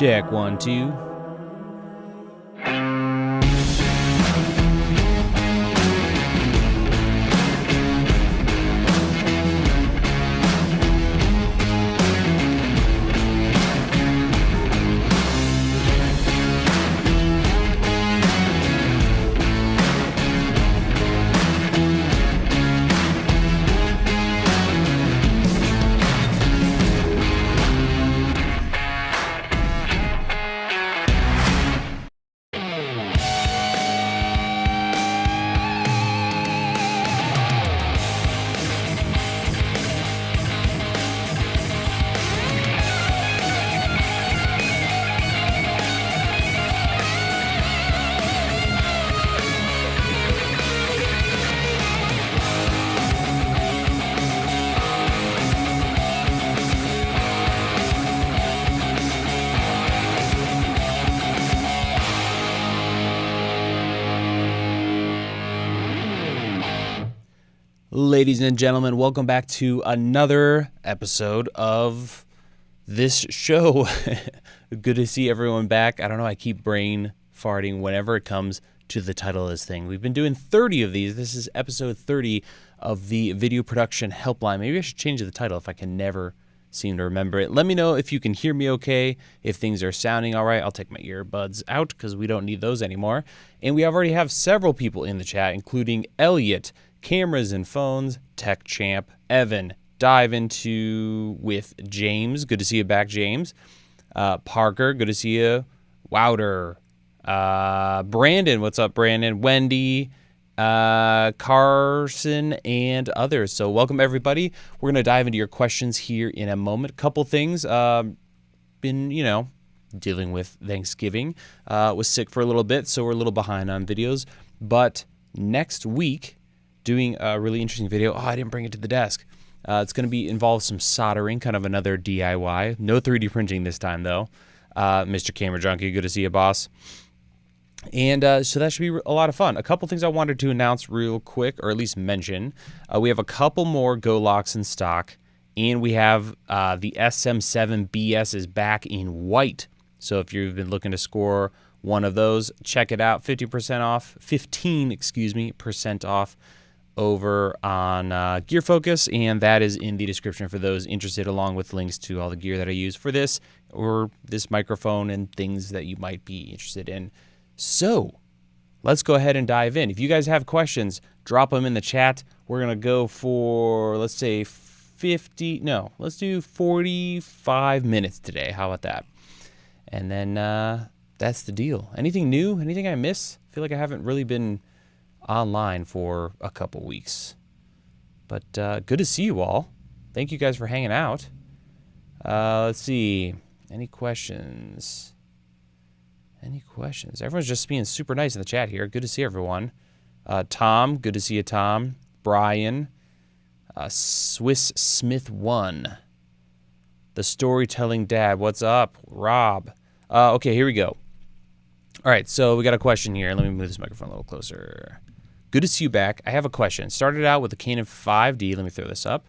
Check 1, 2. Ladies and gentlemen, welcome back to another episode of this show. Good to see everyone back. I don't know, I keep brain farting whenever it comes to the title of this thing. We've been doing 30 of these. This is episode 30 of the Video Production Helpline. Maybe I should change the title if I can never seem to remember it. Let me know if you can hear me okay, if things are sounding all right. I'll take my earbuds out because we don't need those anymore. And we already have several people in the chat, including Elliot, Cameras and Phones, Tech Champ, Evan, Dive Into with James. Good to see you back, James. Parker, good to see you. Wouter. Brandon, what's up, Brandon? Wendy, Carson, and others. So welcome, everybody. We're going to dive into your questions here in a moment. Couple things. Been, dealing with Thanksgiving. Was sick for a little bit, so we're a little behind on videos. But next week, doing a really interesting video. Oh, I didn't bring it to the desk. It's going to involve some soldering, kind of another DIY. No 3D printing this time, though. Mr. Camera Junkie, good to see you, boss. And so that should be a lot of fun. A couple things I wanted to announce real quick, or at least mention. We have a couple more Go locks in stock, and we have the SM7BS is back in white. So if you've been looking to score one of those, check it out. 15% off, 15% off over on Gear Focus, and that is in the description for those interested, along with links to all the gear that I use for this, or this microphone and things that you might be interested in. So let's go ahead and dive in. If you guys have questions, drop them in the chat. We're going to go for, let's say, let's do 45 minutes today. How about that? And then that's the deal. Anything new? Anything I miss? I feel like I haven't really been online for a couple weeks. But good to see you all. Thank you guys for hanging out. Let's see. Any questions? Everyone's just being super nice in the chat here. Good to see everyone. Tom, good to see you, Tom. Brian. Swiss Smith 1. The Storytelling Dad. What's up? Rob. Okay, here we go. All right, so we got a question here. Let me move this microphone a little closer. Good to see you back. I have a question. Started out with the Canon 5D. Let me throw this up.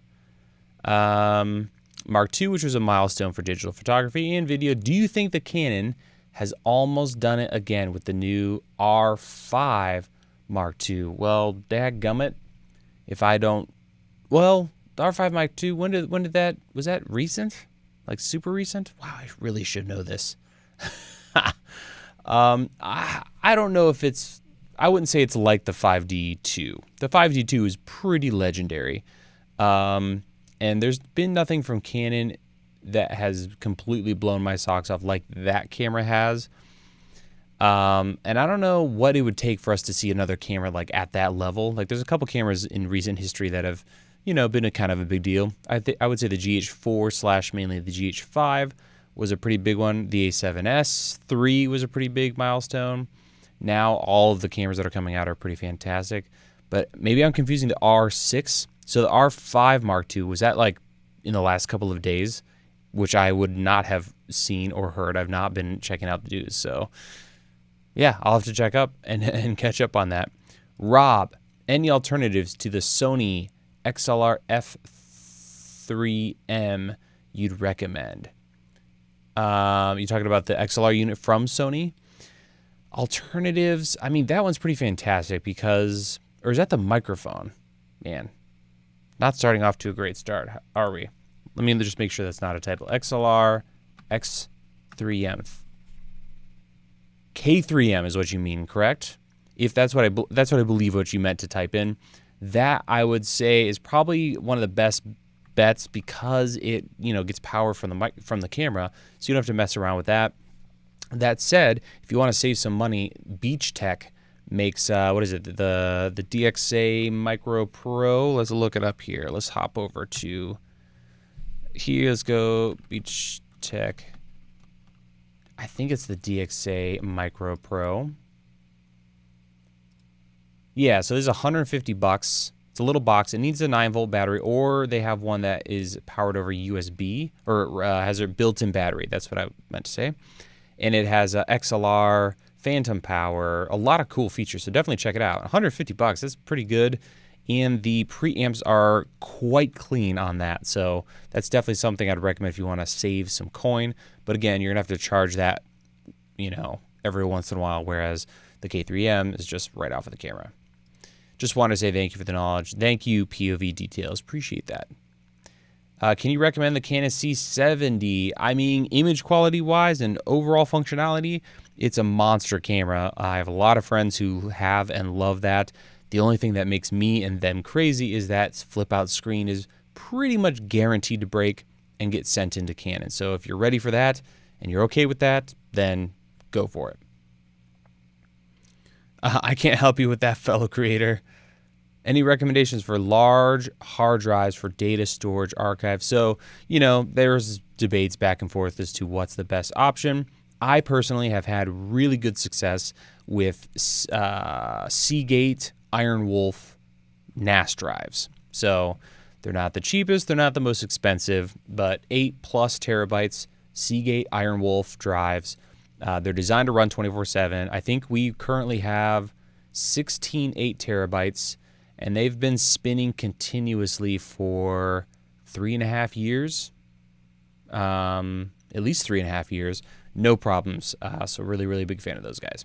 Mark II, which was a milestone for digital photography and video. Do you think the Canon has almost done it again with the new R5 Mark II? Well, dadgummit, if I don't... Well, the R5 Mark II, when did that... Was that recent? Like super recent? Wow, I really should know this. I don't know if it's... I wouldn't say it's like the 5D2. The 5D2 is pretty legendary. And there's been nothing from Canon that has completely blown my socks off like that camera has. And I don't know what it would take for us to see another camera like at that level. Like there's a couple cameras in recent history that have, been a kind of a big deal. I would say the GH4 / mainly the GH5 was a pretty big one. The A7S III was a pretty big milestone. Now all of the cameras that are coming out are pretty fantastic. But maybe I'm confusing the R6. So the R5 Mark II, was that like in the last couple of days, which I would not have seen or heard. I've not been checking out the news. So yeah, I'll have to check up and catch up on that. Rob, any alternatives to the Sony XLR F3M you'd recommend? You're talking about the XLR unit from Sony. Alternatives, I mean, that one's pretty fantastic because, or is that the microphone? Man, not starting off to a great start, are we? Let me just make sure that's not a typo. XLR X3M. K3M is what you mean, correct? If that's what I believe what you meant to type in. That I would say is probably one of the best bets because it, gets power from the camera, so you don't have to mess around with that. That said, if you want to save some money, Beach Tech makes what is it? The DXA Micro Pro. Let's look it up here. Let's hop over to here. Let's go Beach Tech. I think it's the DXA Micro Pro. Yeah, so this is $150. It's a little box. It needs a 9-volt battery, or they have one that is powered over USB or has a built-in battery. That's what I meant to say. And it has a XLR, phantom power, a lot of cool features. So definitely check it out. $150, that's pretty good. And the preamps are quite clean on that. So that's definitely something I'd recommend if you want to save some coin. But again, you're going to have to charge that, every once in a while, whereas the K3M is just right off of the camera. Just want to say thank you for the knowledge. Thank you, POV Details. Appreciate that. Can you recommend the Canon C70? I mean, image quality-wise and overall functionality, it's a monster camera. I have a lot of friends who have and love that. The only thing that makes me and them crazy is that flip-out screen is pretty much guaranteed to break and get sent into Canon. So if you're ready for that and you're okay with that, then go for it. I can't help you with that, fellow creator. Any recommendations for large hard drives for data storage archive? So, there's debates back and forth as to what's the best option. I personally have had really good success with Seagate Iron Wolf NAS drives. So they're not the cheapest, they're not the most expensive, but 8+ terabytes Seagate Iron Wolf drives. They're designed to run 24/7. I think we currently have 16 8 terabytes, and they've been spinning continuously for 3.5 years, at least 3.5 years, no problems. So really, really big fan of those guys.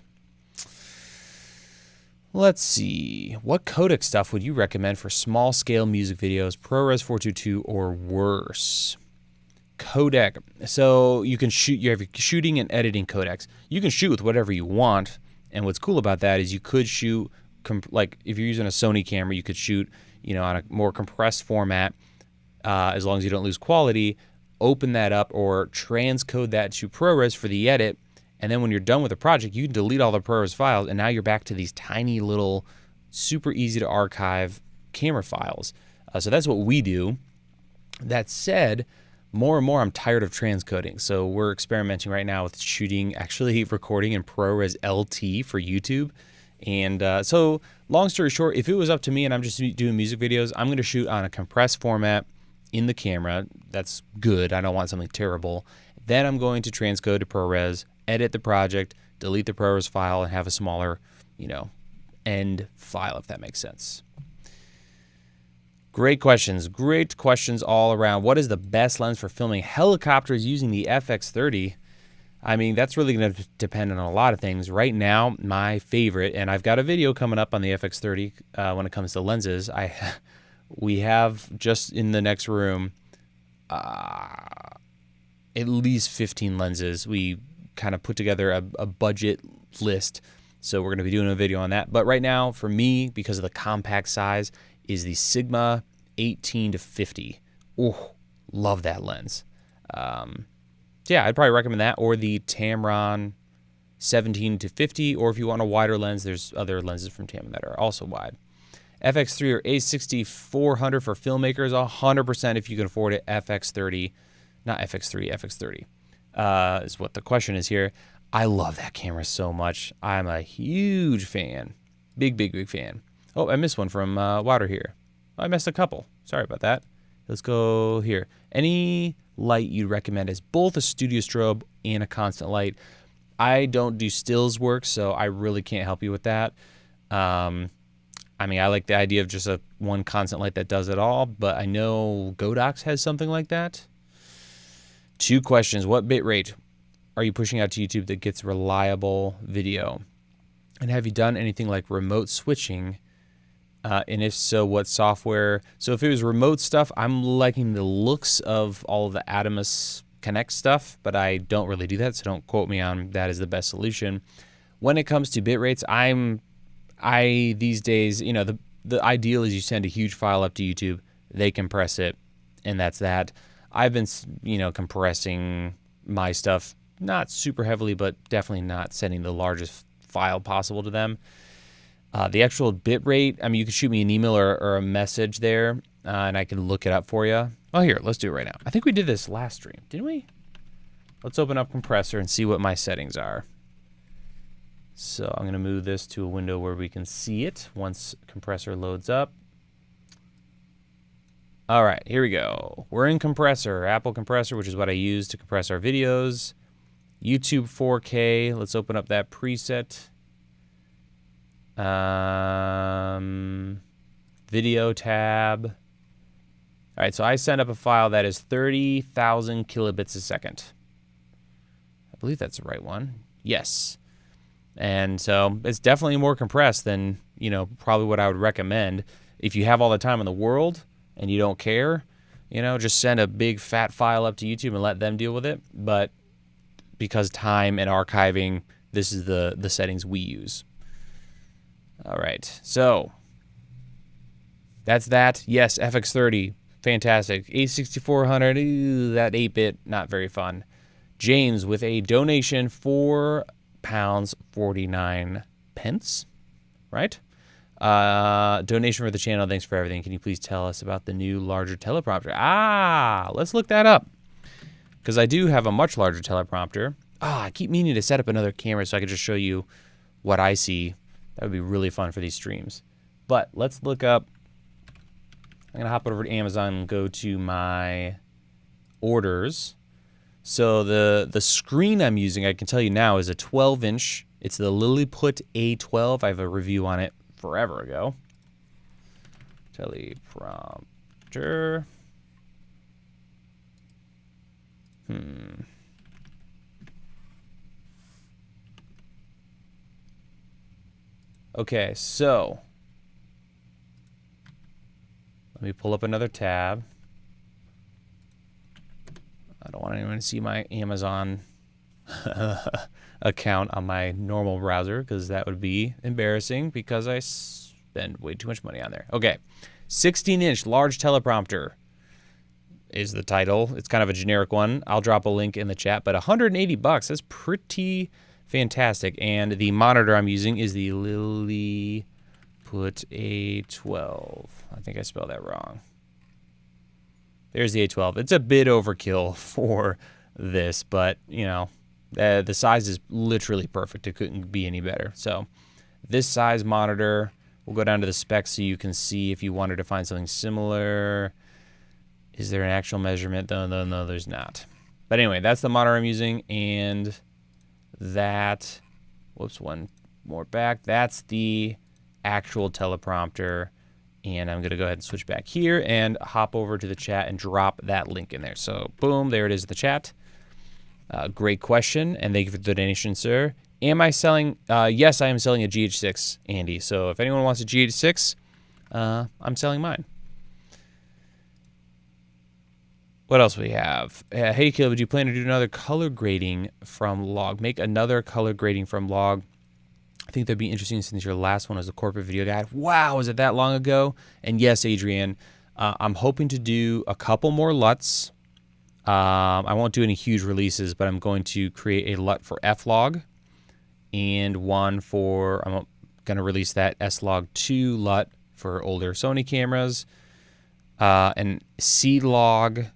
Let's see. What codec stuff would you recommend for small-scale music videos, ProRes 422 or worse? Codec. So you can shoot. You have your shooting and editing codecs. You can shoot with whatever you want, and what's cool about that is you could shoot like if you're using a Sony camera, you could shoot on a more compressed format as long as you don't lose quality. Open that up or transcode that to ProRes for the edit, and then when you're done with the project, you can delete all the ProRes files, and now you're back to these tiny little, super easy to archive camera files. So that's what we do. That said, more and more I'm tired of transcoding. So we're experimenting right now with actually recording in ProRes LT for YouTube. And so long story short, if it was up to me and I'm just doing music videos, I'm going to shoot on a compressed format in the camera. That's good. I don't want something terrible. Then I'm going to transcode to ProRes, edit the project, delete the ProRes file, and have a smaller, end file, if that makes sense. Great questions all around. What is the best lens for filming helicopters using the FX30? I mean, that's really going to depend on a lot of things. Right now, my favorite, and I've got a video coming up on the FX30 when it comes to lenses. We have just in the next room at least 15 lenses. We kind of put together a budget list, so we're going to be doing a video on that. But right now, for me, because of the compact size, is the Sigma 18-50. Oh, love that lens. Yeah, I'd probably recommend that, or the Tamron 17-50, or if you want a wider lens, there's other lenses from Tamron that are also wide. FX3 or A6400 for filmmakers, 100% if you can afford it. FX30, not FX3, FX30 is what the question is here. I love that camera so much. I'm a huge fan. Big fan. Oh, I missed one from Water here. Oh, I missed a couple. Sorry about that. Let's go here. Any light you'd recommend as both a studio strobe and a constant light? I don't do stills work, so I really can't help you with that. I mean, I like the idea of just one constant light that does it all, but I know Godox has something like that. 2 questions. What bitrate are you pushing out to YouTube that gets reliable video? And have you done anything like remote switching? And if so, what software? So if it was remote stuff, I'm liking the looks of all of the Atem Connect stuff, but I don't really do that, so don't quote me on that as the best solution. When it comes to bit rates, these days, you know, the ideal is you send a huge file up to YouTube, they compress it, and that's that. I've been, you know, compressing my stuff, not super heavily, but definitely not sending the largest file possible to them. The actual bit rate, I mean, you can shoot me an email or a message there, and I can look it up for you. Oh, here, let's do it right now. I think we did this last stream, didn't we? Let's open up compressor and see what my settings are. So I'm going to move this to a window where we can see it once compressor loads up. All right, here we go. We're in compressor, Apple compressor, which is what I use to compress our videos. YouTube 4K. Let's open up that preset. Video tab. All right, so I send up a file that is 30,000 kilobits a second. I believe that's the right one. Yes. And so it's definitely more compressed than, you know, probably what I would recommend. If you have all the time in the world and you don't care, you know, just send a big fat file up to YouTube and let them deal with it. But because time and archiving, this is the settings we use. All right, so that's that. Yes, FX30, fantastic. A6400, that 8-bit, not very fun. James with a donation, £4.49, right? Donation for the channel. Thanks for everything. Can you please tell us about the new larger teleprompter? Let's look that up, because I do have a much larger teleprompter. I keep meaning to set up another camera so I can just show you what I see. That would be really fun for these streams. But let's look up. I'm going to hop over to Amazon and go to my orders. So the screen I'm using, I can tell you now, is a 12-inch. It's the Lilliput A12. I have a review on it forever ago. Teleprompter. Okay, so let me pull up another tab. I don't want anyone to see my Amazon account on my normal browser, because that would be embarrassing because I spend way too much money on there. Okay, 16-inch large teleprompter is the title. It's kind of a generic one. I'll drop a link in the chat, but $180, that's pretty fantastic. And the monitor I'm using is the Lilliput A12. I think I spelled that wrong. There's the A12. It's a bit overkill for this, but, you know, the size is literally perfect. It couldn't be any better. So this size monitor, we'll go down to the specs so you can see if you wanted to find something similar. Is there an actual measurement? No, there's not. But anyway, that's the monitor I'm using, and that, whoops, one more back. That's the actual teleprompter, and I'm going to go ahead and switch back here and hop over to the chat and drop that link in there. So, boom, there it is in the chat. Great question, and thank you for the donation, sir. Am I selling? Yes, I am selling a GH6, Andy. So if anyone wants a GH6, I'm selling mine. What else we have? Hey, Caleb, do you plan to do another color grading from log? Make another color grading from log. I think that'd be interesting since your last one was a corporate video guide. Wow, was it that long ago? And yes, Adrian, I'm hoping to do a couple more LUTs. I won't do any huge releases, but I'm going to create a LUT for F-Log and one for, I'm going to release that S-Log2 LUT for older Sony cameras, and C-Log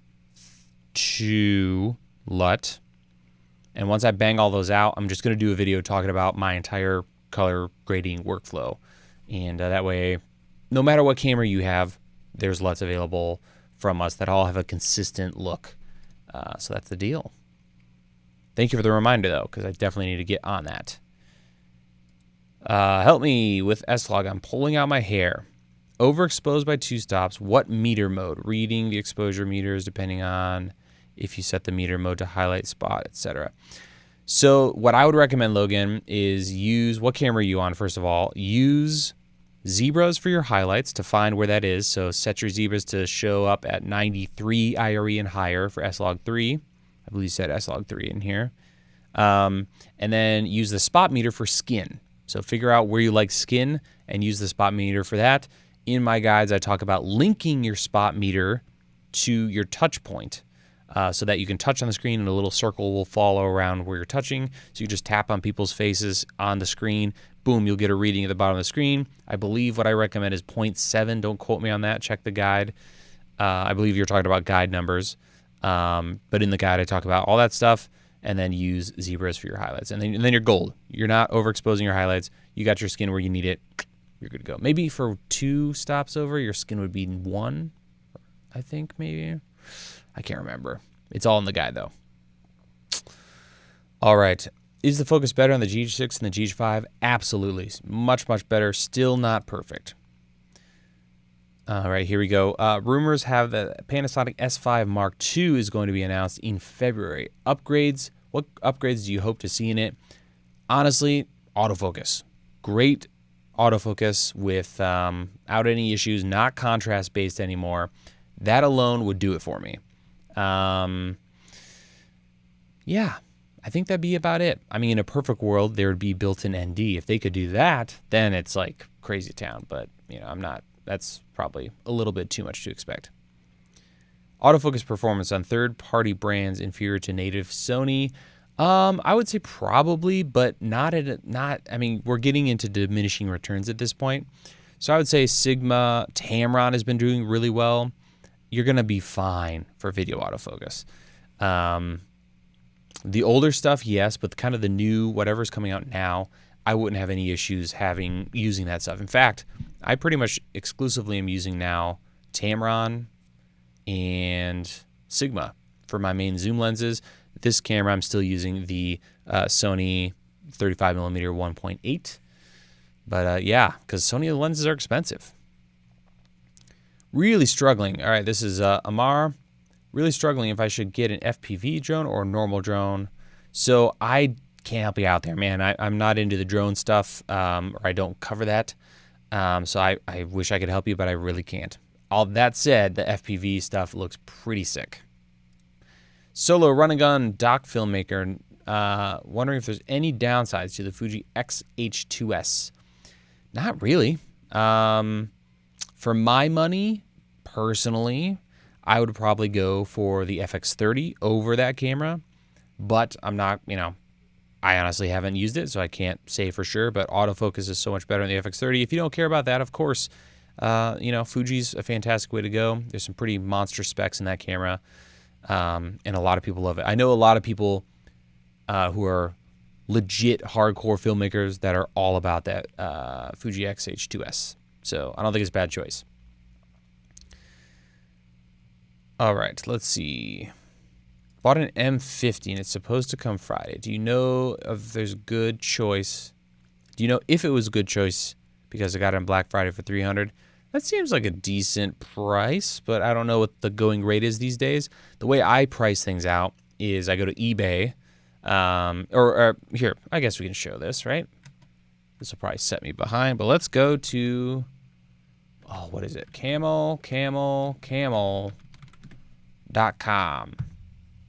2 LUT. And once I bang all those out, I'm just going to do a video talking about my entire color grading workflow. And that way, no matter what camera you have, there's LUTs available from us that all have a consistent look. So that's the deal. Thank you for the reminder, though, because I definitely need to get on that. Help me with S-Log. I'm pulling out my hair. Overexposed by 2 stops. What meter mode? Reading the exposure meters depending on if you set the meter mode to highlight, spot, etc. So what I would recommend, Logan, is use, what camera are you on, first of all? Use zebras for your highlights to find where that is. So set your zebras to show up at 93 IRE and higher for S-Log3. I believe you said S-Log3 in here. And then use the spot meter for skin. So figure out where you like skin and use the spot meter for that. In my guides, I talk about linking your spot meter to your touch point. So that you can touch on the screen and a little circle will follow around where you're touching. So you just tap on people's faces on the screen. Boom, you'll get a reading at the bottom of the screen. I believe what I recommend is 0.7. Don't quote me on that. Check the guide. I believe you're talking about guide numbers. But in the guide, I talk about all that stuff and then use zebras for your highlights. And then you're gold. You're not overexposing your highlights. You got your skin where you need it. You're good to go. Maybe for 2 stops over, your skin would be 1, I think, maybe. I can't remember. It's all in the guide, though. All right. Is the focus better on the GH6 than the GH5? Absolutely. Much, much better. Still not perfect. All right, here we go. Rumors have that Panasonic S5 Mark II is going to be announced in February. Upgrades. What upgrades do you hope to see in it? Honestly, autofocus. Great autofocus without any issues, not contrast-based anymore. That alone would do it for me. Yeah, I think that'd be about it. I mean, in a perfect world, there would be built-in ND. If they could do that, then it's like crazy town. But, you know, I'm not. That's probably a little bit too much to expect. Autofocus performance on third-party brands inferior to native Sony. I would say probably, but not. I mean, we're getting into diminishing returns at this point. So I would say Sigma, Tamron has been doing really well. You're going to be fine for video autofocus. The older stuff, yes, but kind of the new, whatever's coming out now, I wouldn't have any issues using that stuff. In fact, I pretty much exclusively am using now Tamron and Sigma for my main zoom lenses. This camera, I'm still using the Sony 35mm 1.8. But yeah, because Sony lenses are expensive. Really struggling. All right, this is Amar. Really struggling if I should get an FPV drone or a normal drone. So I can't help you out there, man. I'm not into the drone stuff, or I don't cover that. So I wish I could help you, but I really can't. All that said, the FPV stuff looks pretty sick. Solo run-and-gun doc filmmaker. Wondering if there's any downsides to the Fuji X-H2S. Not really. For my money, personally, I would probably go for the FX30 over that camera. But I'm not, I honestly haven't used it, so I can't say for sure. But autofocus is so much better on the FX30. If you don't care about that, of course, Fuji's a fantastic way to go. There's some pretty monster specs in that camera, and a lot of people love it. I know a lot of people who are legit hardcore filmmakers that are all about that Fuji X-H2S. So I don't think it's a bad choice. All right, let's see. Bought an M50 and it's supposed to come Friday. Do you know if there's a good choice? Do you know if it was a good choice because I got it on Black Friday for $300? That seems like a decent price, but I don't know what the going rate is these days. The way I price things out is I go to eBay, or here, I guess we can show this, right? This will probably set me behind, but let's go to, what is it? Camel.com.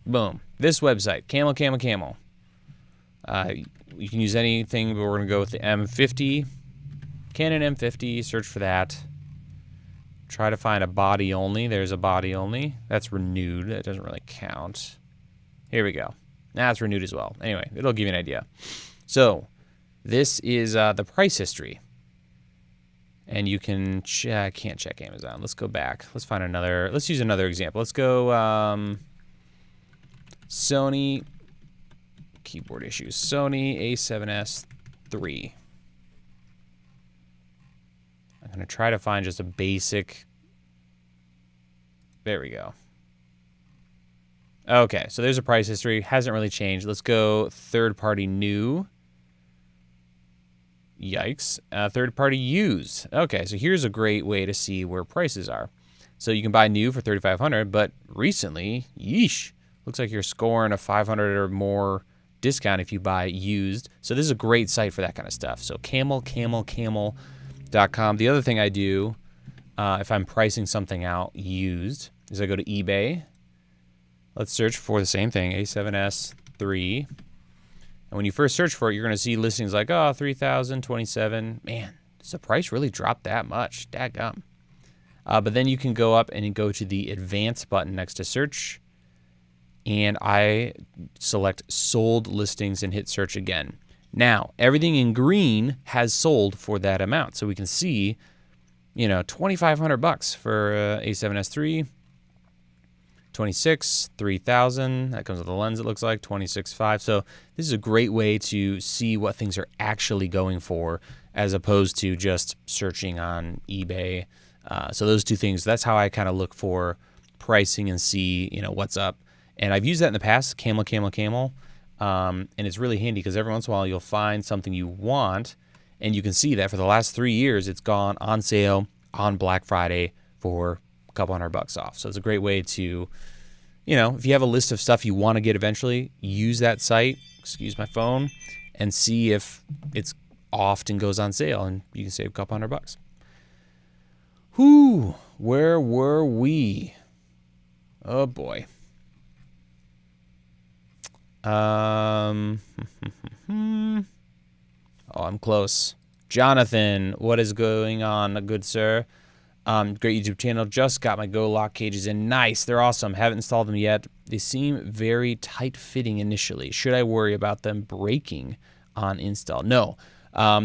Boom. This website, Camel. You can use anything, but we're going to go with the M50. Canon M50, search for that. Try to find a body only. There's a body only. That's renewed. That doesn't really count. Here we go. Now it's renewed as well. Anyway, it'll give you an idea. So this is the price history. And you can check, I can't check Amazon. Let's go back. Let's find another, let's use another example. Let's go Sony, keyboard issues, Sony A7S III. I'm going to try to find just a basic, there we go. Okay, so there's a price history. Hasn't really changed. Let's go third-party new. Yikes. Third-party used. Okay, so here's a great way to see where prices are. So you can buy new for $3,500, but recently, yeesh, Looks like you're scoring a 500 or more discount if you buy used. So this is a great site for that kind of stuff. So camel.com. The other thing I do if I'm pricing something out used is I go to eBay. Let's search for the same thing, A7S III. And when you first search for it, you're going to see listings like, oh, 3,027. Man, does the price really drop that much? Dadgum. But then you can go up and go to the advanced button next to search. And I select sold listings and hit search again. Now, everything in green has sold for that amount. So we can see, you know, $2,500 for A7S III. 26, 3,000. That comes with the lens, it looks like, 26.5. So this is a great way to see what things are actually going for as opposed to just searching on eBay. So those two things, that's how I kind of look for pricing and see, you know, what's up. And I've used that in the past, camel. And it's really handy because every once in a while you'll find something you want and you can see that for the last 3 years it's gone on sale on Black Friday for a couple $100 off. So it's a great way to, you know, if you have a list of stuff you want to get eventually, use that site, excuse my phone, and see if it's often goes on sale and you can save a couple $100. Whew, where were we? Oh boy. Oh, I'm close. Jonathan, what is going on, good sir? Great YouTube channel. Just got my Go lock cages in. Nice. They're awesome. Haven't installed them yet. They seem very tight fitting initially. Should I worry about them breaking on install? No.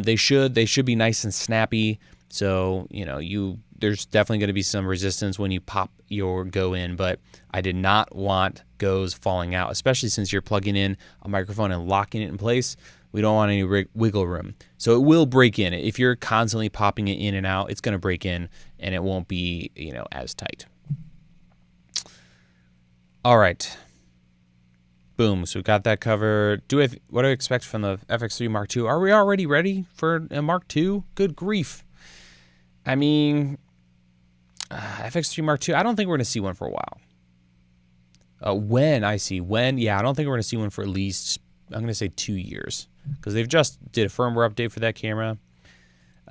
They should be nice and snappy. So, you know, there's definitely going to be some resistance when you pop your Go in, but I did not want Go's falling out, especially since you're plugging in a microphone and locking it in place. We don't want any wiggle room. So it will break in. If you're constantly popping it in and out, it's going to break in and it won't be, you know, as tight. All right. Boom. So we got that covered. What do I expect from the FX3 Mark II? Are we already ready for a Mark II? Good grief. I mean, FX3 Mark II, I don't think we're going to see one for a while. Yeah, I don't think we're going to see one for at least, I'm going to say 2 years. Because they've just did a firmware update for that camera.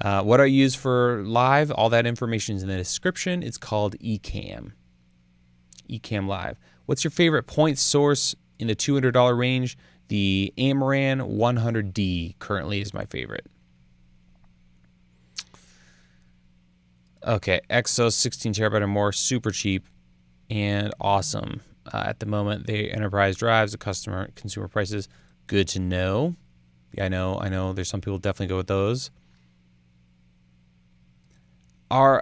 What I use for live, all that information is in the description. It's called Ecamm. Ecamm Live. What's your favorite point source in the $200 range? The Amaran 100D currently is my favorite. Okay, Exos 16 terabyte or more, super cheap and awesome. At the moment, the enterprise drives, the consumer prices. Good to know. Yeah, I know. There's some people definitely go with those. Our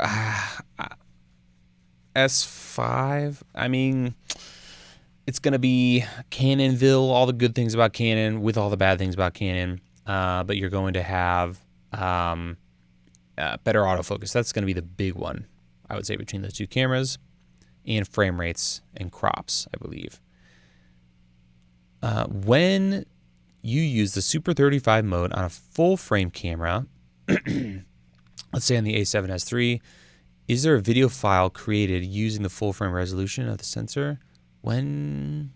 S5, I mean, it's going to be Canonville, all the good things about Canon with all the bad things about Canon. But you're going to have better autofocus. That's going to be the big one, I would say, between those two cameras, and frame rates and crops, I believe. When you use the Super 35 mode on a full frame camera, let's say on the A7S III, is there a video file created using the full frame resolution of the sensor? When,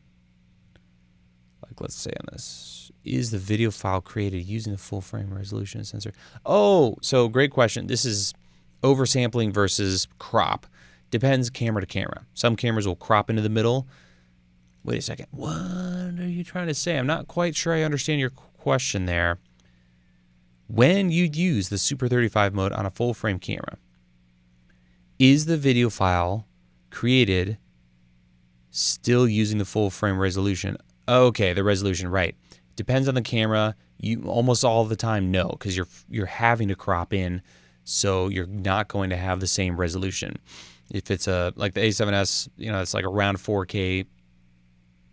like, let's say on this, is the video file created using the full frame resolution sensor? Oh, so great question. This is oversampling versus crop. Depends camera to camera. Some cameras will crop into the middle. Wait a second. What are you trying to say? I'm not quite sure I understand your question there. When you use the Super 35 mode on a full frame camera, is the video file created still using the full frame resolution? Okay, the resolution, right. Depends on the camera. You almost all the time no, because you're having to crop in, so you're not going to have the same resolution. If it's like the A7S, you know, it's like around 4K,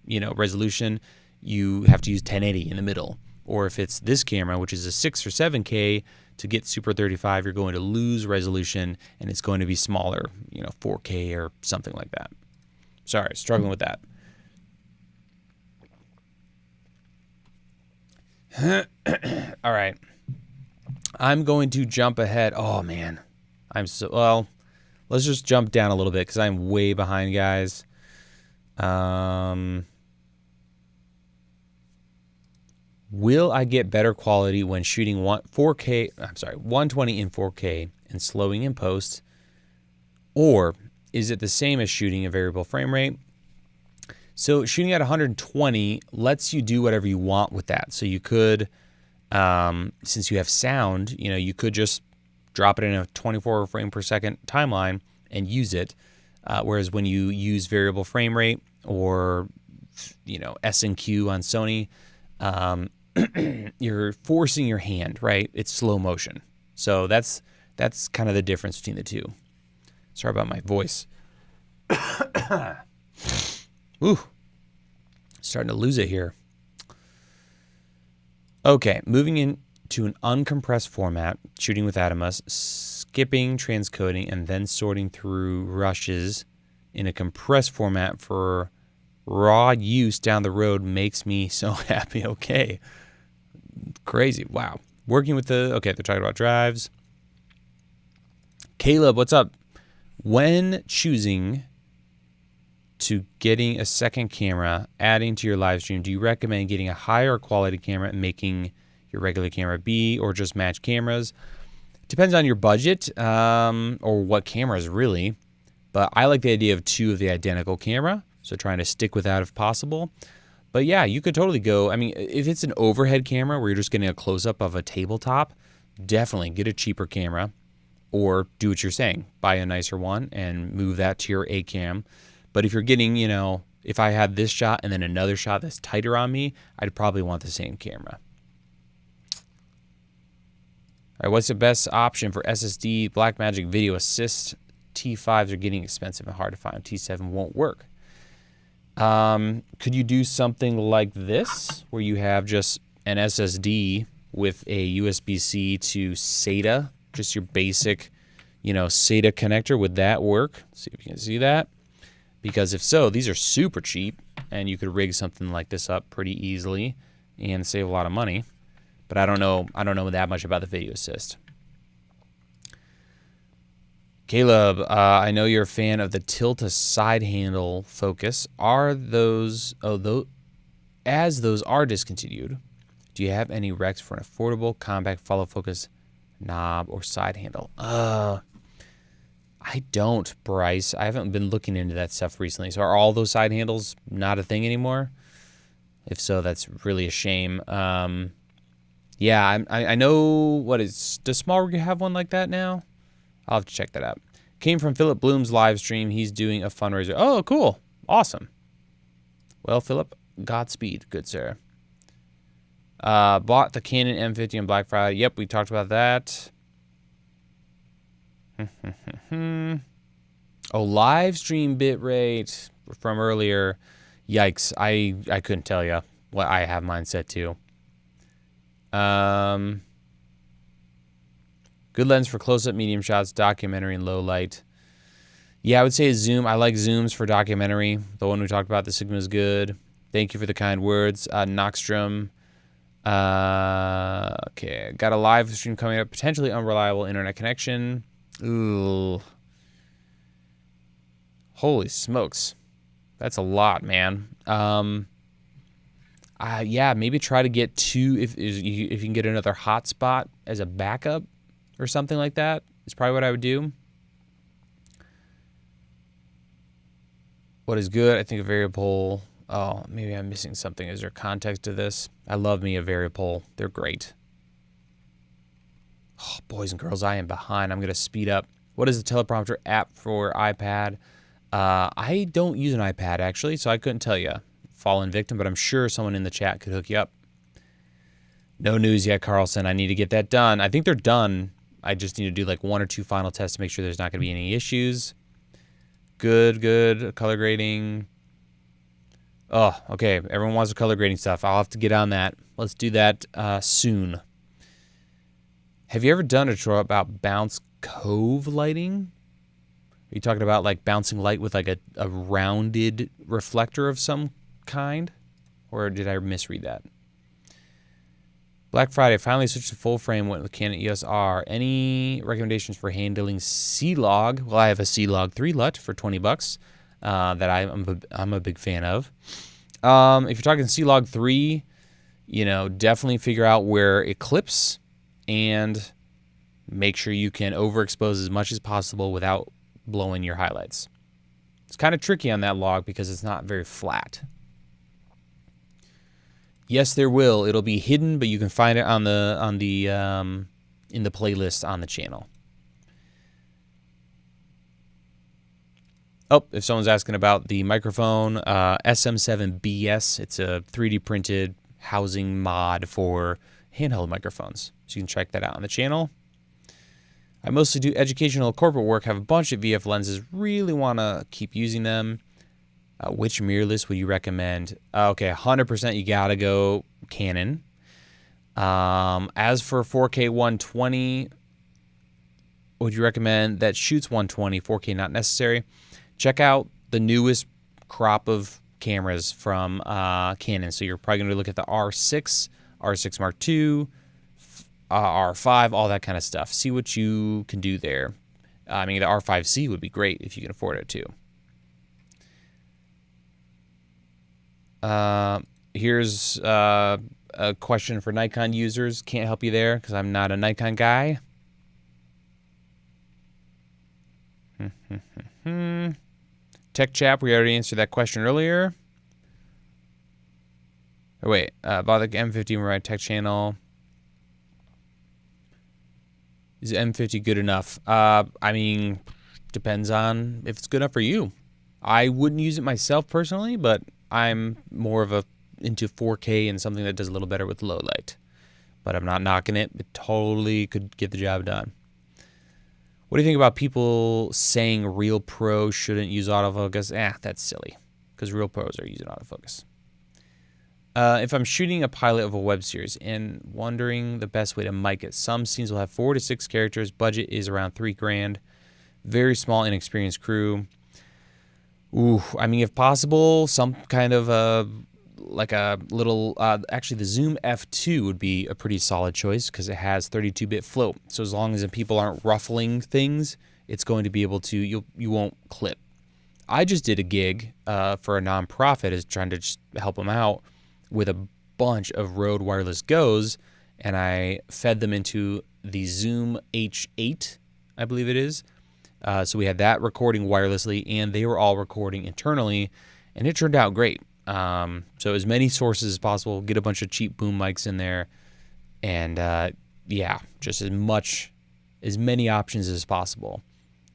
you know, resolution, you have to use 1080 in the middle. Or if it's this camera, which is a 6 or 7K, to get Super 35, you're going to lose resolution and it's going to be smaller, you know, 4K or something like that. Sorry, struggling with that. All right. I'm going to jump ahead. Oh, man. Let's just jump down a little bit because I'm way behind, guys. Will I get better quality when shooting 120 in 4K and slowing in post? Or is it the same as shooting a variable frame rate? So shooting at 120 lets you do whatever you want with that. So you could, since you have sound, you could just drop it in a 24 frame per second timeline and use it. Whereas when you use variable frame rate or, S&Q on Sony, you're forcing your hand, right? It's slow motion. So that's kind of the difference between the two. Sorry about my voice. Ooh, starting to lose it here. Okay, moving into an uncompressed format, shooting with Atem, skipping, transcoding, and then sorting through rushes in a compressed format for raw use down the road makes me so happy. Okay, crazy. Wow. Working with they're talking about drives. Caleb, what's up? When choosing to getting a second camera, adding to your live stream, do you recommend getting a higher quality camera and making your regular camera B, or just match cameras? Depends on your budget, or what cameras really. But I like the idea of two of the identical camera, so trying to stick with that if possible. But yeah, you could totally go. I mean, if it's an overhead camera where you're just getting a close-up of a tabletop, definitely get a cheaper camera, or do what you're saying, buy a nicer one and move that to your A cam. But if you're getting, if I had this shot and then another shot that's tighter on me, I'd probably want the same camera. All right, what's the best option for SSD Blackmagic Video Assist? T5s are getting expensive and hard to find. T7 won't work. Could you do something like this, where you have just an SSD with a USB-C to SATA, just your basic, SATA connector? Would that work? Let's see if you can see that. Because if so, these are super cheap, and you could rig something like this up pretty easily and save a lot of money. But I don't know that much about the video assist. Caleb, I know you're a fan of the tilt to side handle focus. As those are discontinued, do you have any recs for an affordable, compact follow focus knob or side handle? I don't, Bryce. I haven't been looking into that stuff recently. So are all those side handles not a thing anymore? If so, that's really a shame. Yeah, I know. Does Small Rig have one like that now? I'll have to check that out. Came from Philip Bloom's live stream. He's doing a fundraiser. Oh, cool. Awesome. Well, Philip, Godspeed, good sir. Bought the Canon M50 on Black Friday. Yep, we talked about that. Oh, live stream bitrate from earlier. Yikes. I couldn't tell you what I have mine set to. Good lens for close-up medium shots, documentary, and low light. Yeah, I would say a zoom. I like zooms for documentary. The one we talked about, the Sigma, is good. Thank you for the kind words. Nockstrom. Okay, got a live stream coming up. Potentially unreliable internet connection. Ooh. Holy smokes. That's a lot, man. Yeah, maybe try to get two, if you can get another hotspot as a backup or something like that. Is probably what I would do. What is good? I think a variable. Oh, maybe I'm missing something. Is there context to this? I love me a variable. They're great. Oh, boys and girls, I am behind. I'm going to speed up. What is the teleprompter app for iPad? I don't use an iPad, actually, so I couldn't tell you. Fallen victim, but I'm sure someone in the chat could hook you up. No news yet, Carlson. I need to get that done. I think they're done. I just need to do like 1 or 2 final tests to make sure there's not going to be any issues. Good, good. Color grading. Oh, okay. Everyone wants the color grading stuff. I'll have to get on that. Let's do that soon. Have you ever done a tutorial about bounce cove lighting? Are you talking about like bouncing light with like a rounded reflector of some kind? Or did I misread that? Black Friday, finally switched to full frame, went with Canon EOS R. Any recommendations for handling C-Log? Well, I have a C-Log 3 LUT for $20. that I'm a big fan of. If you're talking C-Log 3, definitely figure out where it clips and make sure you can overexpose as much as possible without blowing your highlights. It's kind of tricky on that log because it's not very flat. Yes, there will. It'll be hidden, but you can find it in the playlist on the channel. Oh, if someone's asking about the microphone, SM7BS, it's a 3D printed housing mod for handheld microphones. So you can check that out on the channel. I mostly do educational corporate work, have a bunch of VF lenses, really want to keep using them. Which mirrorless would you recommend? Okay, 100% you got to go Canon. As for 4K 120, would you recommend that shoots 120, 4K not necessary? Check out the newest crop of cameras from Canon. So you're probably going to look at the R6, R6 Mark II, R5, all that kind of stuff. See what you can do there. I mean, the R5C would be great if you can afford it too. Here's a question for Nikon users. Can't help you there because I'm not a Nikon guy. Tech Chap, we already answered that question earlier. Oh, wait, about the M50 Marine Tech channel. Is M50 good enough? I mean, depends on if it's good enough for you. I wouldn't use it myself personally, but I'm more of into 4K and something that does a little better with low light. But I'm not knocking it. It totally could get the job done. What do you think about people saying Real Pro shouldn't use autofocus? That's silly, because Real Pros are using autofocus. If I'm shooting a pilot of a web series and wondering the best way to mic it, some scenes will have 4 to 6 characters. Budget is around $3,000. Very small, inexperienced crew. Ooh, I mean, if possible, some kind of like a little. Actually, the Zoom F2 would be a pretty solid choice because it has 32-bit float. So as long as the people aren't ruffling things, it's going to be able to. You won't clip. I just did a gig for a nonprofit, is trying to just help them out with a bunch of Rode Wireless Go's, and I fed them into the Zoom H8, I believe it is. So we had that recording wirelessly, and they were all recording internally, and it turned out great. So as many sources as possible, get a bunch of cheap boom mics in there, and yeah, just as many options as possible,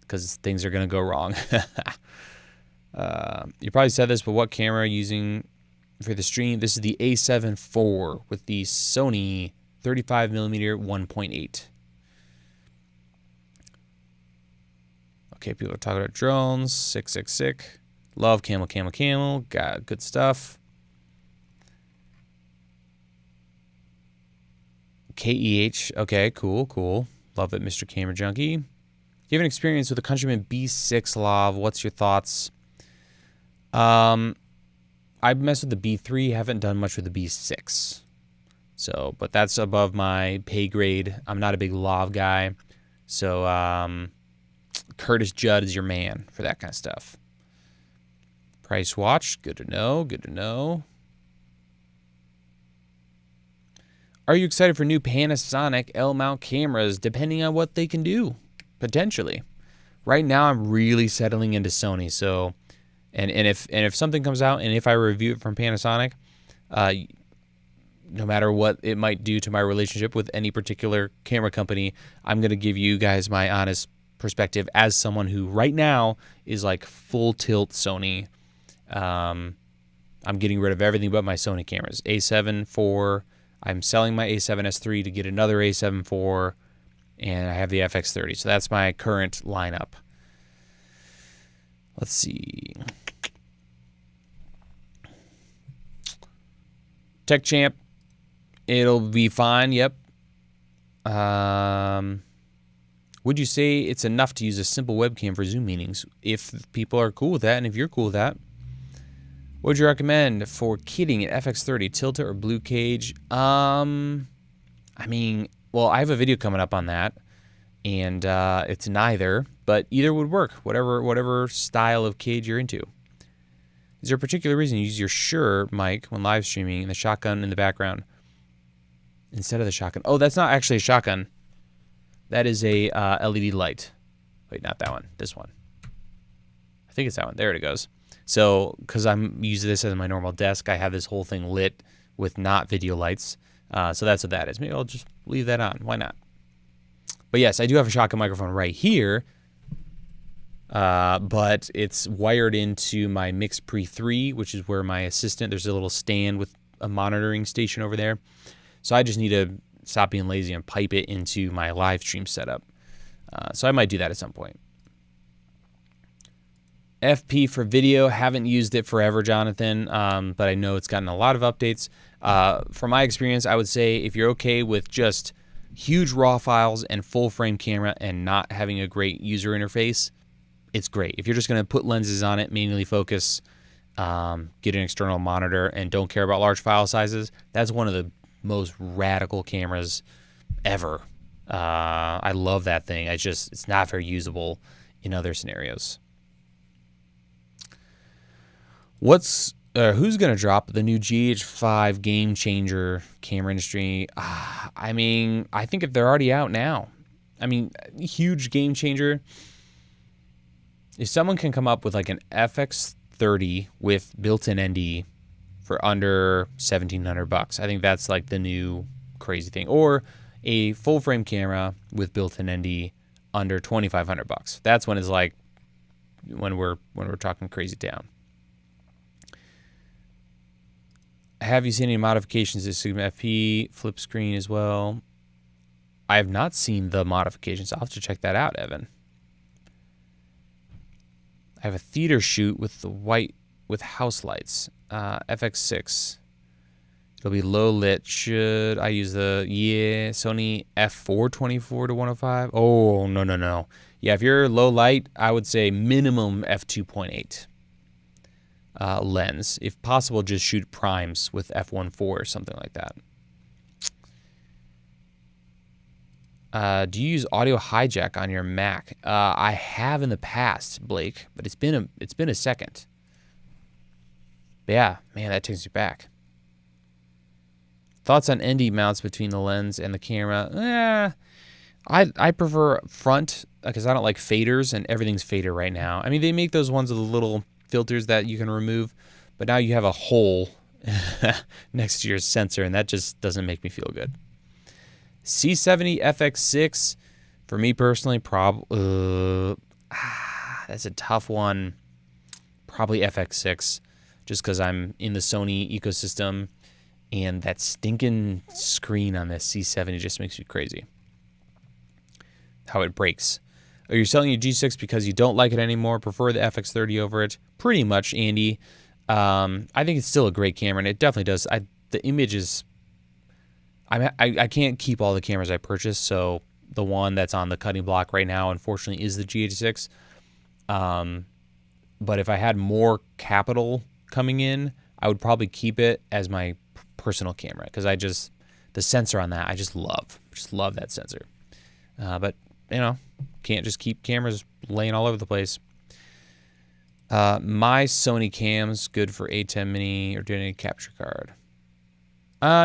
because things are going to go wrong. You probably said this, but what camera are you using for the stream? This is the A7 IV with the Sony 35mm 1.8. Okay, people are talking about drones. Sick. Love camel. Got good stuff. KEH. Okay, cool. Love it, Mr. Camera Junkie. Do you have an experience with the Countryman B6 Lav? What's your thoughts? I've messed with the B3, haven't done much with the B6. So, but that's above my pay grade. I'm not a big Lav guy. So, Curtis Judd is your man for that kind of stuff. Price watch, good to know. Are you excited for new Panasonic L-mount cameras, depending on what they can do, potentially? Right now, I'm really settling into Sony, so... And if something comes out, and if I review it from Panasonic, no matter what it might do to my relationship with any particular camera company, I'm going to give you guys my honest perspective as someone who right now is like full tilt Sony. I'm getting rid of everything but my Sony cameras. A7 IV. I'm selling my A7S III to get another A7 IV, and I have the FX30. So that's my current lineup. Let's see. Tech Champ, it'll be fine. Yep. Would you say it's enough to use a simple webcam for Zoom meetings? If people are cool with that, and if you're cool with that, what would you recommend for kitting an FX30, Tilta or Blue Cage? I mean, well, I have a video coming up on that, and it's neither, but either would work, whatever style of cage you're into. Is there a particular reason you use your Shure mic when live streaming and the shotgun in the background instead of the shotgun? Oh, that's not actually a shotgun. That is a LED light. Wait, not that one. This one. I think it's that one. There it goes. So, because I'm using this as my normal desk, I have this whole thing lit with not video lights. So that's what that is. Maybe I'll just leave that on. Why not? But yes, I do have a shotgun microphone right here. But it's wired into my Mix Pre 3, which is where my assistant, there's a little stand with a monitoring station over there. So I just need to stop being lazy and pipe it into my live stream setup. So I might do that at some point. FP for video, haven't used it forever, Jonathan, but I know it's gotten a lot of updates. From my experience, I would say if you're okay with just huge RAW files and full frame camera and not having a great user interface, it's great. If you're just going to put lenses on it, manually focus, get an external monitor, and don't care about large file sizes, that's one of the most radical cameras ever. I love that thing. It's not very usable in other scenarios. Who's going to drop the new GH5 game changer camera industry? I mean, I think if they're already out now. I mean, huge game changer. If someone can come up with like an FX30 with built-in ND for under $1,700, I think that's like the new crazy thing. Or a full-frame camera with built-in ND under $2,500. That's when it's like when we're talking crazy town. Have you seen any modifications to Sigma FP flip screen as well? I have not seen the modifications. I'll have to check that out, Evan. I have a theater shoot with the white with house lights. FX6. It'll be low lit. Should I use the Sony f4 to 105? Oh, no. Yeah, if you're low light, I would say minimum f2.8 lens. If possible, just shoot primes with f1.4 or something like that. Do you use audio hijack on your Mac? I have in the past, Blake, but it's been a second. But yeah, man, that takes me back. Thoughts on ND mounts between the lens and the camera? I prefer front because I don't like faders, and everything's fader right now. I mean, they make those ones with the little filters that you can remove, but now you have a hole next to your sensor, and that just doesn't make me feel good. C70 FX6, for me personally, that's a tough one. Probably FX6, just because I'm in the Sony ecosystem, and that stinking screen on this C70 just makes me crazy. How it breaks. Are you selling your G6 because you don't like it anymore? Prefer the FX30 over it? Pretty much, Andy. I think it's still a great camera, and it definitely does. The image is... I can't keep all the cameras I purchased, so the one that's on the cutting block right now, unfortunately, is the GH6. But if I had more capital coming in, I would probably keep it as my personal camera, because the sensor on that, I just love that sensor. But, can't just keep cameras laying all over the place. My Sony cam's good for Atem Mini or doing a capture card.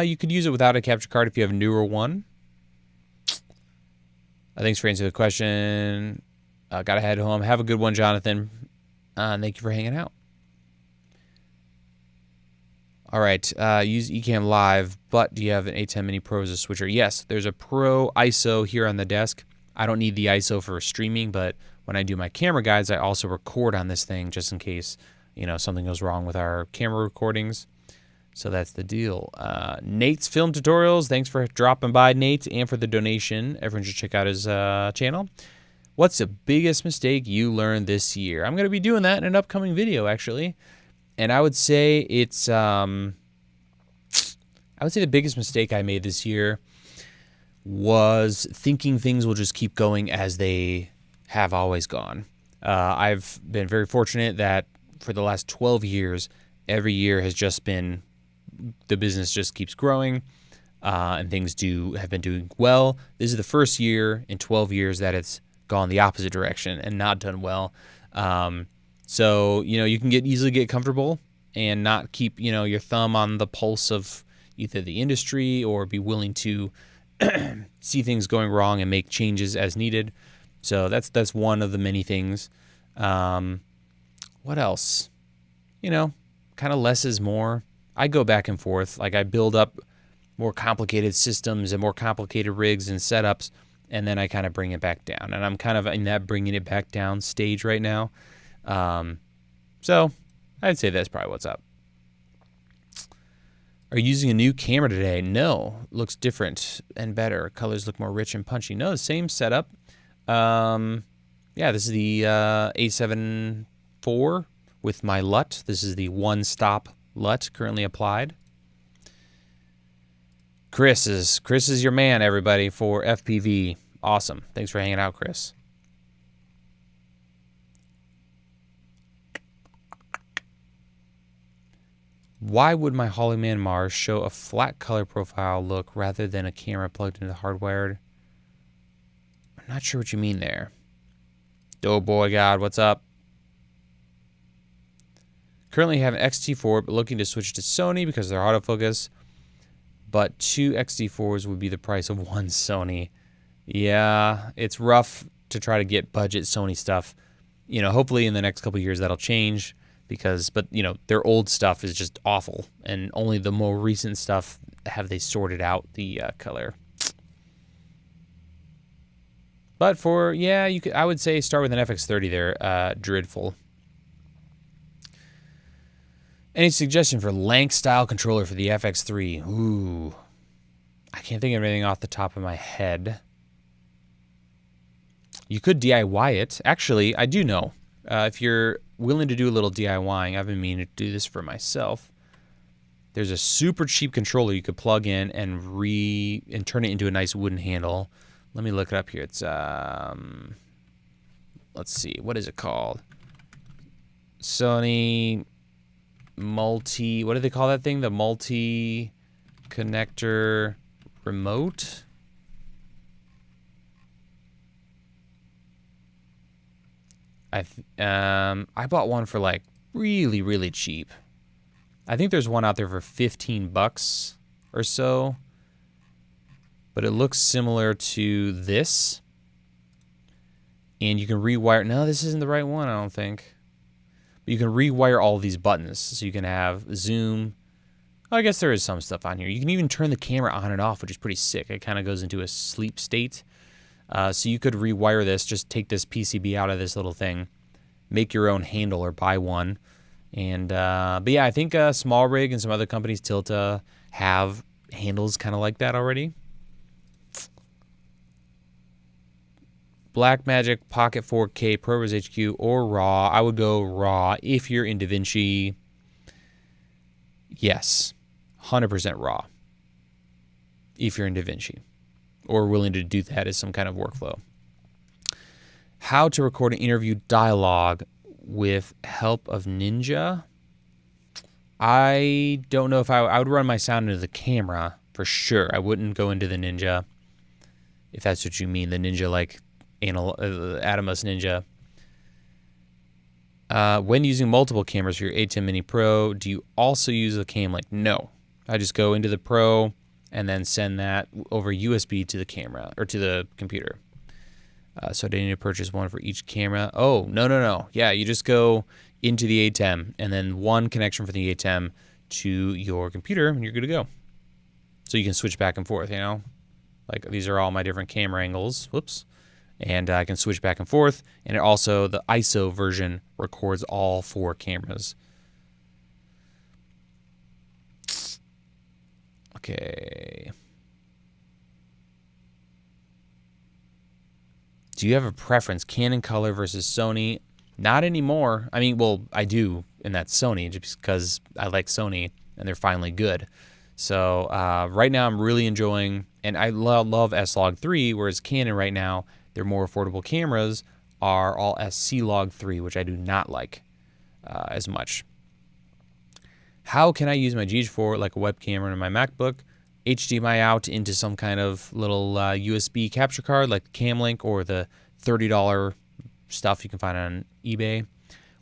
You could use it without a capture card if you have a newer one. Thanks for answering the question. Gotta head home. Have a good one, Jonathan. Thank you for hanging out. All right. Use Ecamm Live, but do you have an A10 Mini Pro as a switcher? Yes, there's a Pro ISO here on the desk. I don't need the ISO for streaming, but when I do my camera guides, I also record on this thing just in case, something goes wrong with our camera recordings. So that's the deal. Nate's Film Tutorials. Thanks for dropping by, Nate, and for the donation. Everyone should check out his channel. What's the biggest mistake you learned this year? I'm going to be doing that in an upcoming video, actually. And I would say it's... I would say the biggest mistake I made this year was thinking things will just keep going as they have always gone. I've been very fortunate that for the last 12 years, every year has just been... the business just keeps growing, and things have been doing well. This is the first year in 12 years that it's gone the opposite direction and not done well. So, you can easily get comfortable and not keep, your thumb on the pulse of either the industry or be willing to see things going wrong and make changes as needed. So that's one of the many things. What else? Kind of less is more. I go back and forth. Like I build up more complicated systems and more complicated rigs and setups, and then I kind of bring it back down. And I'm kind of in that bringing it back down stage right now. So I'd say that's probably what's up. Are you using a new camera today? No. Looks different and better. Colors look more rich and punchy. No, the same setup. Yeah, this is the A7 IV with my LUT. This is the one-stop LUT currently applied. Chris is your man, everybody, for FPV. Awesome. Thanks for hanging out, Chris. Why would my Hollyman Mars show a flat color profile look rather than a camera plugged into the hardwired? I'm not sure what you mean there. Oh boy, God, what's up? Currently have an XT4, but looking to switch to Sony because of their autofocus. But 2 XT4s would be the price of one Sony. Yeah, it's rough to try to get budget Sony stuff. Hopefully in the next couple of years that'll change. But their old stuff is just awful, and only the more recent stuff have they sorted out the color. But I would say start with an FX30 there, Dreadful. Any suggestion for Lank style controller for the FX3? Ooh, I can't think of anything off the top of my head. You could DIY it. Actually, I do know. If you're willing to do a little DIYing, I've been meaning to do this for myself. There's a super cheap controller you could plug in and turn it into a nice wooden handle. Let me look it up here. It's let's see, what is it called? Sony multi. What do they call that thing? The multi connector remote. I bought one for like really, really cheap. I think there's one out there for $15 or so, but it looks similar to this. And you can rewire. No, this isn't the right one, I don't think. But you can rewire all these buttons, so you can have zoom. Oh, I guess there is some stuff on here. You can even turn the camera on and off, which is pretty sick. It kind of goes into a sleep state. So you could rewire this, just take this PCB out of this little thing, make your own handle or buy one. And but yeah, I think Small Rig and some other companies, Tilta, have handles kind of like that already. Blackmagic Pocket 4K, ProRes HQ, or RAW. I would go RAW if you're in DaVinci. Yes, 100% RAW if you're in DaVinci, or willing to do that as some kind of workflow. How to record an interview dialogue with help of Ninja. I don't know if I would run my sound into the camera for sure. I wouldn't go into the Ninja, if that's what you mean, the Ninja like Atomos Ninja. When using multiple cameras for your Atem Mini Pro, do you also use a cam link? No. I just go into the Pro and then send that over USB to the camera or to the computer. So I didn't need to purchase one for each camera. Oh, no. Yeah, you just go into the Atem and then one connection for the Atem to your computer and you're good to go. So you can switch back and forth, Like these are all my different camera angles. Whoops. And I can switch back and forth. And it also, the ISO version records all 4 cameras. Okay. Do you have a preference, Canon color versus Sony? Not anymore. I mean, well, I do, and that's Sony, just because I like Sony, and they're finally good. So right now I'm really enjoying, and I love S-Log 3, whereas Canon right now, their more affordable cameras are all SC-Log 3, which I do not like as much. How can I use my GH4 like a web camera in my MacBook? HDMI out into some kind of little USB capture card like the Camlink or the $30 stuff you can find on eBay.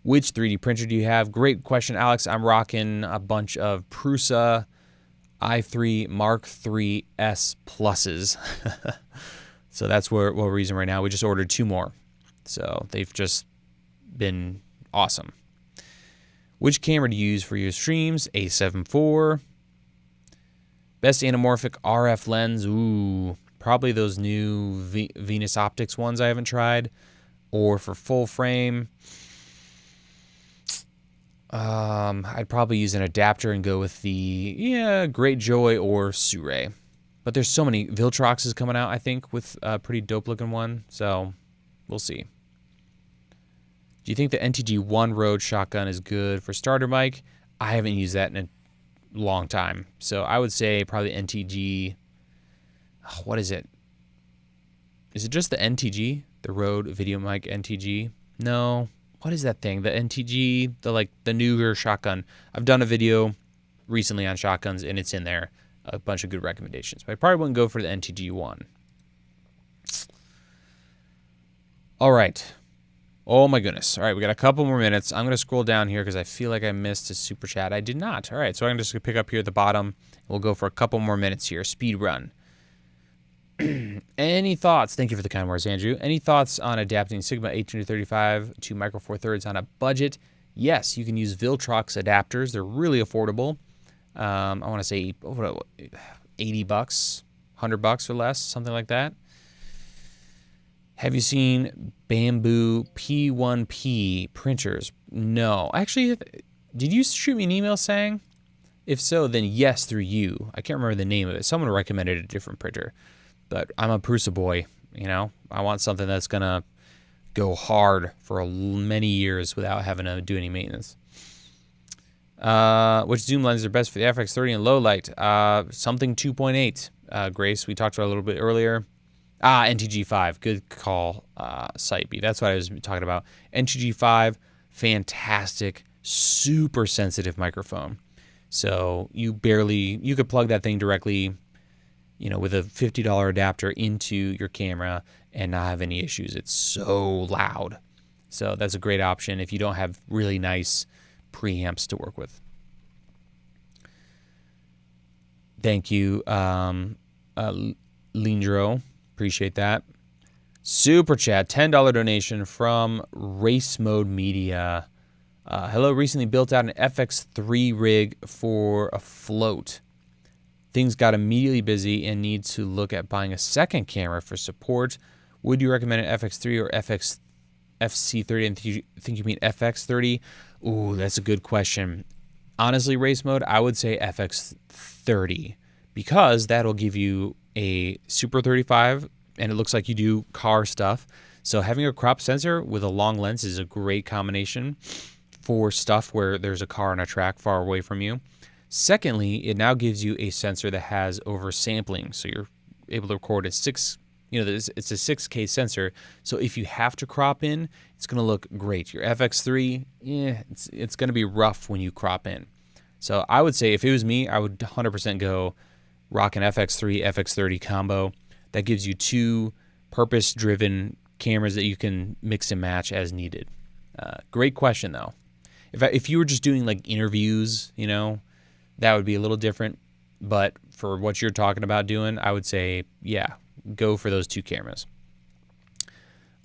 Which 3D printer do you have? Great question, Alex. I'm rocking a bunch of Prusa i3 Mark III S Pluses. So that's what we're using right now. We just ordered 2 more. So they've just been awesome. Which camera do you use for your streams? A7 IV. Best anamorphic RF lens? Ooh, probably those new Venus Optics ones I haven't tried. Or for full frame, I'd probably use an adapter and go with the Greatjoy or Sirui. But there's so many. Viltrox is coming out, I think, with a pretty dope looking one. So we'll see. Do you think the NTG1 Rode shotgun is good for starter mic? I haven't used that in a long time. So I would say probably NTG. What is it? Is it just the NTG? The Rode Video Mic NTG? No. What is that thing? The NTG, the newer shotgun. I've done a video recently on shotguns, and it's in there. A bunch of good recommendations. But I probably wouldn't go for the NTG1. All right. Oh, my goodness. All right, we got a couple more minutes. I'm going to scroll down here because I feel like I missed a super chat. I did not. All right, so I'm just going to pick up here at the bottom. We'll go for a couple more minutes here. Speed run. Any thoughts? Thank you for the kind words, Andrew. Any thoughts on adapting Sigma 18-35 to Micro Four Thirds on a budget? Yes, you can use Viltrox adapters. They're really affordable. I want to say $80, $100 or less, something like that. Have you seen Bamboo P1P printers? No. Actually, did you shoot me an email saying? If so, then yes, through you. I can't remember the name of it. Someone recommended a different printer. But I'm a Prusa boy, you know. I want something that's going to go hard for many years without having to do any maintenance. Which zoom lenses are best for the FX30 and low light? Something 2.8. Grace, we talked about a little bit earlier. NTG5. Good call, SiteB. That's what I was talking about. NTG5, fantastic, super sensitive microphone. So you could plug that thing directly, with a $50 adapter into your camera and not have any issues. It's so loud. So that's a great option if you don't have really nice preamps to work with. Thank you, Lindro. Appreciate that. Super chat, $10 donation from Race Mode Media. Hello, recently built out an FX3 rig for a float. Things got immediately busy and need to look at buying a second camera for support. Would you recommend an FX3 or FC30? And think you mean FX30? Ooh, that's a good question. Honestly, Race Mode, I would say FX30 because that'll give you a Super 35 and it looks like you do car stuff. So having a crop sensor with a long lens is a great combination for stuff where there's a car on a track far away from you. Secondly, it now gives you a sensor that has oversampling, so you're able to record it's a 6K sensor. So if you have to crop in, it's going to look great. Your FX3, it's going to be rough when you crop in. So I would say if it was me, I would 100% go rock an FX3, FX30 combo. That gives you 2 purpose-driven cameras that you can mix and match as needed. Great question though. If you were just doing like interviews, that would be a little different. But for what you're talking about doing, I would say, yeah, go for those 2 cameras.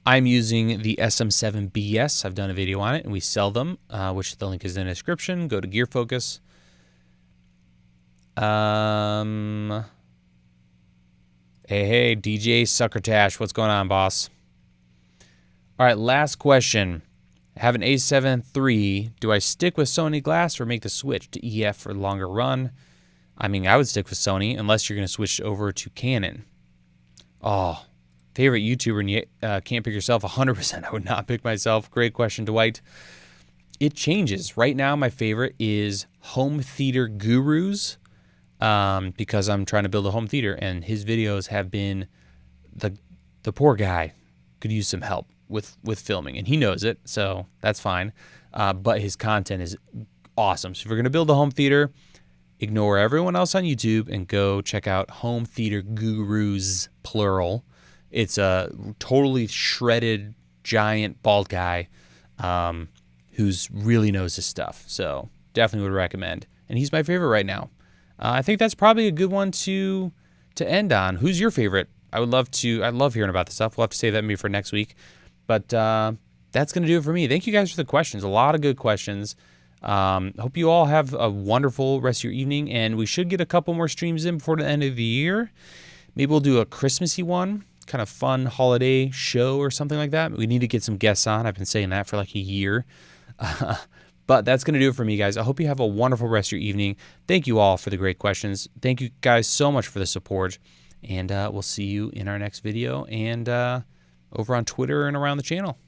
I'm using the SM7BS. I've done a video on it, and we sell them, which the link is in the description. Go to Gear Focus. Hey, DJ Succotash. What's going on, boss? All right, last question. I have an A7 III. Do I stick with Sony glass or make the switch to EF for the longer run? I mean, I would stick with Sony unless you're going to switch over to Canon. Oh, favorite YouTuber and you can't pick yourself? 100%. I would not pick myself. Great question, Dwight. It changes. Right now, my favorite is Home Theater Gurus because I'm trying to build a home theater, and his videos have been the poor guy could use some help with filming, and he knows it, so that's fine. But his content is awesome. So if you're going to build a home theater, ignore everyone else on YouTube and go check out Home Theater Gurus, plural, It's a totally shredded, giant, bald guy who's really knows his stuff. So definitely would recommend. And he's my favorite right now. I think that's probably a good one to end on. Who's your favorite? I love hearing about this stuff. We'll have to save that maybe for next week. But that's going to do it for me. Thank you guys for the questions. A lot of good questions. Hope you all have a wonderful rest of your evening. And we should get a couple more streams in before the end of the year. Maybe we'll do a Christmassy one, kind of fun holiday show or something like that. We need to get some guests on. I've been saying that for like a year. But that's going to do it for me, guys. I hope you have a wonderful rest of your evening. Thank you all for the great questions. Thank you guys so much for the support. And we'll see you in our next video and over on Twitter and around the channel.